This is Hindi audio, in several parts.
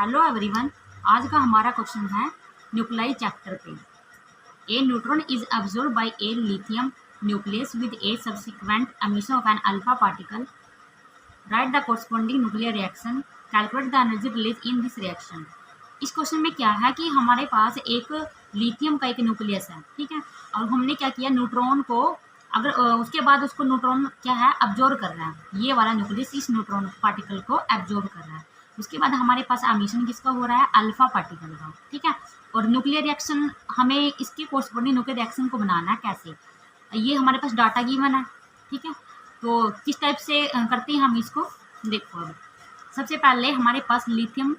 Hello everyone. आज का हमारा क्वेश्चन है न्यूक्लियाई चैप्टर पे। A neutron is absorb by a lithium nucleus with a subsequent emission of an alpha particle. Write the corresponding nuclear reaction, calculate the energy release in this reaction. इस क्वेश्चन में क्या है कि हमारे पास एक लिथियम का एक न्यूक्लियस है, ठीक है, और हमने क्या किया, न्यूट्रॉन को अगर उसके बाद उसको न्यूट्रॉन क्या है एब्जॉर्ब कर रहा है, ये वाला न्यूक्लियस इस न्यूट्रॉन पार्टिकल को एब्जॉर्ब कर रहा है। उसके बाद हमारे पास एमिशन किसका हो रहा है, अल्फा पार्टिकल का, ठीक है। और न्यूक्लियर रिएक्शन हमें इसके कोरस्पॉन्डिंग न्यूक्लियर रिएक्शन को बनाना है कैसे, ये हमारे पास डाटा गिवन है, ठीक है। तो किस टाइप से करते हैं हम इसको, देखो अब सबसे पहले हमारे पास लिथियम,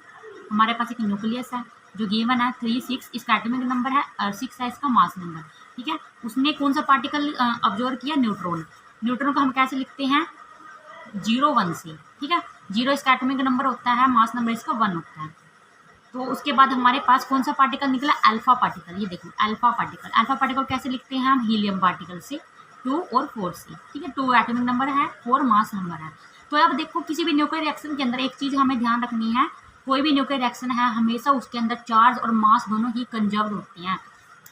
हमारे पास एक न्यूक्लियस है जो गिवन है 3, 6 इसका एटॉमिक नंबर है और 6 है इसका मास नंबर, ठीक है। उसने कौन सा पार्टिकल ऑब्जर्व किया, न्यूट्रॉन। न्यूट्रॉन को हम कैसे लिखते हैं, 0, 1 से, ठीक है। 0 इसका एटॉमिक नंबर होता है, मास नंबर इसका 1 होता है। तो उसके बाद हमारे पास कौन सा पार्टिकल निकला, अल्फा पार्टिकल। ये देखो अल्फा पार्टिकल, अल्फा पार्टिकल कैसे लिखते हैं हम, हीलियम पार्टिकल से 2 और 4 से, ठीक है। 2 एटॉमिक नंबर है, 4 मास नंबर है। तो अब देखो किसी भी न्यूक्लियर रिएक्शन के अंदर एक चीज़ हमें ध्यान रखनी है, कोई भी न्यूक्लियर रिएक्शन है हमेशा उसके अंदर चार्ज और मास दोनों ही कंजर्व्ड होती हैं,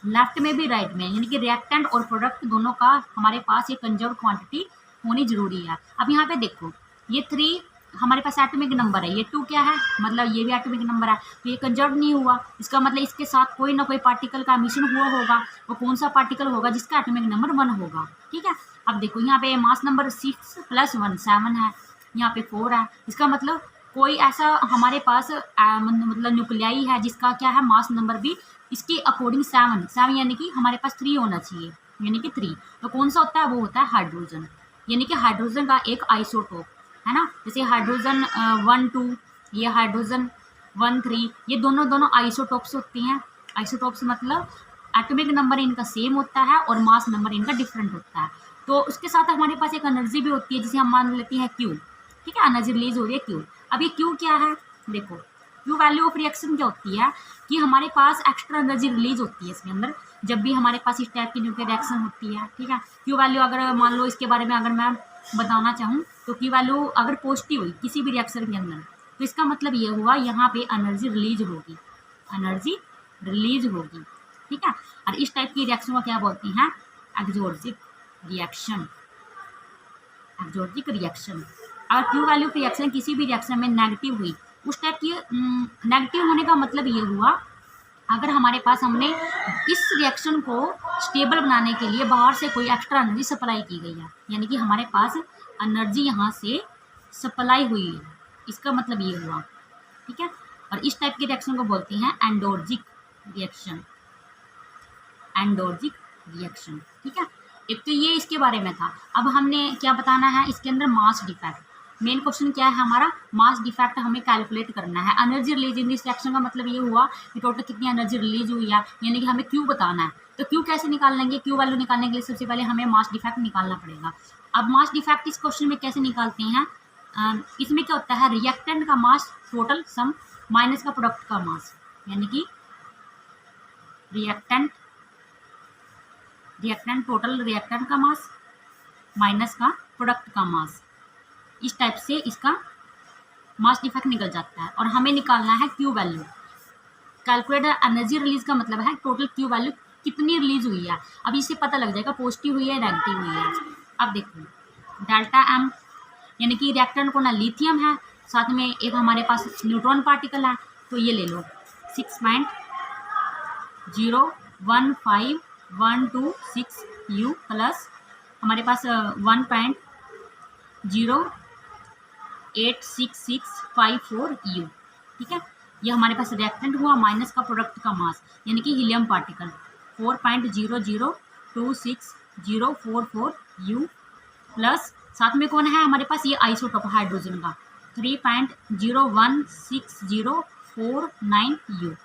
लेफ्ट में भी राइट में, यानी कि रिएक्टेंट और प्रोडक्ट दोनों का हमारे पास ये कंजर्व्ड क्वांटिटी होनी जरूरी है। अब यहाँ पे देखो ये 3 हमारे पास एटॉमिक नंबर है, ये 2 क्या है, मतलब ये भी एटॉमिक नंबर है, तो ये कंजर्व नहीं हुआ, इसका मतलब इसके साथ कोई ना कोई पार्टिकल का एमिशन हुआ होगा। वो कौन सा पार्टिकल होगा, जिसका एटॉमिक नंबर 1 होगा, ठीक है। अब देखो यहाँ पे मास नंबर 6 + 1 7 है, यहाँ पे 4 है, इसका मतलब कोई ऐसा हमारे पास मतलब न्यूक्लियाई है जिसका क्या है, मास नंबर भी इसके अकॉर्डिंग 7 यानी कि हमारे पास 3 होना चाहिए, यानी कि 3। तो कौन सा होता है, वो होता है हाइड्रोजन, यानी कि हाइड्रोजन का एक आइसोटोप है ना। जैसे हाइड्रोजन 1, 2, ये हाइड्रोजन 1, 3, ये दोनों आइसोटोप्स होती हैं। आइसोटोप्स मतलब एटॉमिक नंबर इनका सेम होता है और मास नंबर इनका डिफरेंट होता है। तो उसके साथ हमारे पास एक एनर्जी भी होती है जिसे हम मान लेते हैं Q, ठीक है, एनर्जी रिलीज हो रही है Q। अब ये Q क्या है, देखो Q वैल्यू ऑफ रिएक्शन क्या होती है कि हमारे पास एक्स्ट्रा एनर्जी रिलीज होती है इसके अंदर जब भी हमारे पास इस टाइप की न्यूक्लियर रिएक्शन होती है, ठीक है। Q वैल्यू अगर मान लो इसके बारे में अगर मैं बताना चाहूँ तो Q वैल्यू अगर पॉजिटिव हुई किसी भी रिएक्शन के अंदर, तो इसका मतलब ये हुआ यहाँ पे एनर्जी रिलीज होगी, एनर्जी रिलीज होगी, ठीक है। और इस टाइप की रिएक्शन को क्या बोलते हैं, एक्सोर्जिक रिएक्शन, एक्सोर्जिक रिएक्शन। अगर Q वैल्यू ऑफ रिएक्शन किसी भी रिएक्शन में नेगेटिव हुई, उस टाइप की नेगेटिव होने का मतलब ये हुआ अगर हमारे पास हमने इस रिएक्शन को स्टेबल बनाने के लिए बाहर से कोई एक्स्ट्रा एनर्जी सप्लाई की गई है, यानी कि हमारे पास एनर्जी यहाँ से सप्लाई हुई है, इसका मतलब ये हुआ, ठीक है। और इस टाइप के रिएक्शन को बोलते हैं एंडोर्जिक रिएक्शन, एंडोर्जिक रिएक्शन, ठीक है। एक तो ये इसके बारे में था। अब हमने क्या बताना है, इसके अंदर मास डिफेक्ट। मेन क्वेश्चन क्या है हमारा, मास डिफेक्ट हमें कैलकुलेट करना है। Energy release in this reaction का मतलब ये हुआ कि टोटल कितनी एनर्जी रिलीज हुई है, यानी कि हमें Q बताना है। तो Q कैसे निकालेंगे, Q वैल्यू निकालने के लिए सबसे पहले हमें मास डिफेक्ट निकालना पड़ेगा। अब मास डिफेक्ट इस क्वेश्चन में कैसे निकालते हैं, इसमें क्या होता है, रिएक्टेंट का मास टोटल सम माइनस का प्रोडक्ट का मास, यानी कि रिएक्टेंट टोटल रिएक्टेंट का मास माइनस का प्रोडक्ट का मास, इस टाइप से इसका मास डिफेक्ट निकल जाता है। और हमें निकालना है Q value, calculate energy release का मतलब है टोटल Q वैल्यू कितनी रिलीज हुई है। अब इससे पता लग जाएगा पॉजिटिव हुई है नेगेटिव हुई है। अब देखो डेल्टा M, यानी कि रिएक्टेंट को ना लिथियम है, साथ में एक हमारे पास न्यूट्रॉन पार्टिकल है, तो ये ले लो 6.01512 U प्लस हमारे पास 1.08665 U, ठीक है। ये हमारे पास रिएक्टेंट हुआ माइनस का प्रोडक्ट का मास, यानी कि हीलियम पार्टिकल 4.0026044 U प्लस साथ में कौन है हमारे पास, ये आइसोटोप हाइड्रोजन का 3.01604 U,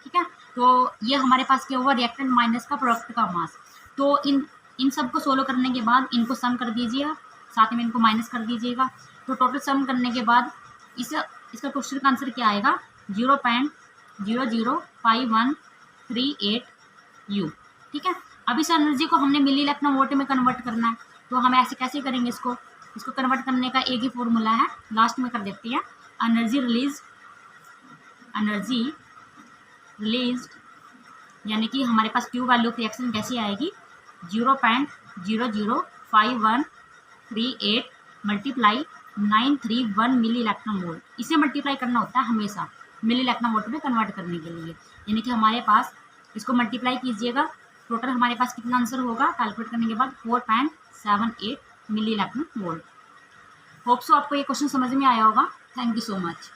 ठीक है। तो ये हमारे पास क्या हुआ, रिएक्टेंट माइनस का प्रोडक्ट का मास। तो इन सब को सोल्व करने के बाद इनको सम कर दीजिएगा, साथ में इनको माइनस कर दीजिएगा। तो टोटल सम करने के बाद इसका क्वेश्चन का आंसर क्या आएगा, 0.00513 U, ठीक है। अब इस एनर्जी को हमने मिली इलेक्ट्रॉन वोल्ट में कन्वर्ट करना है, तो हम ऐसे कैसे करेंगे, इसको कन्वर्ट करने का एक ही फॉर्मूला है, लास्ट में कर देते हैं। एनर्जी एनर्जी रिलीज्ड, यानी कि हमारे पास क्यू वैल्यू ऑफ रिएक्शन कैसी आएगी, 0.00538 मल्टीप्लाई 931 मिली इलेक्ट्रॉन वोल्ट। इसे मल्टीप्लाई करना होता है हमेशा मिली इलेक्ट्रॉन वोल्ट में कन्वर्ट करने के लिए, यानी कि हमारे पास इसको मल्टीप्लाई कीजिएगा, टोटल हमारे पास कितना आंसर होगा कैलकुलेट करने के बाद 4.78 milli electron volt. Hope so आपको ये क्वेश्चन समझ में आया होगा। Thank you so much.